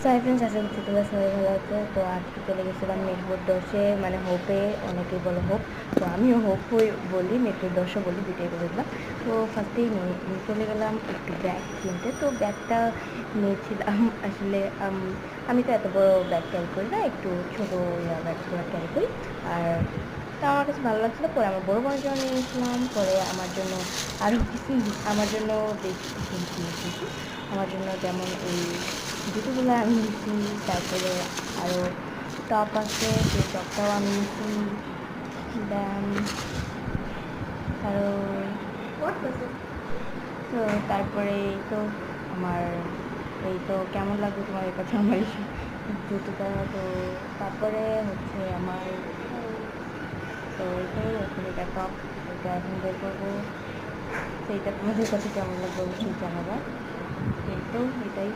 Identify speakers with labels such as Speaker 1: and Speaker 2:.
Speaker 1: সাই friends, আশা করছি তোমরা সবাই ভালো আছো। তো আজকে চলে গেছিলাম মিরপুর 10-এ, মানে হোপে, অনেকেই বলে হোপ, তো আমিও হোপ বলি, মিরপুর 10ও বলি, দুটোই বলেছিলাম। তো ফার্স্টেই চলে গেলাম একটু ব্যাগ কিনতে। তো ব্যাগটা নিয়েছিলাম আসলে আমি তো এত বড় ব্যাগ ক্যারি করি না, একটু ছোটো ব্যাগগুলো ক্যারি করি। আর তা আমার কাছে ভালো লাগছিলো। পরে আমার বড় বোনের জন্য নিয়েছিলাম, পরে আমার জন্য আরও কিছু, আমার জন্য বেশ কিছু জিনিস নিয়েছি। আমার জন্য যেমন এই জুতোগুলো আমি নিয়েছি, তারপরে আরও টপ আছে, সেই টপটাও আমি নিয়েছি। দেন আরও তো তারপরে এই তো আমার এই তো কেমন লাগবে তোমাদের কাছে আমার এই জুতোটা। তো তারপরে হচ্ছে আমার তো এটাই এখন, এটা টপ, এটা এখন বের করবো। সেইটা তোমাদের কাছে কেমন লাগবে অবশ্যই জানাবা। এই তো এটাই।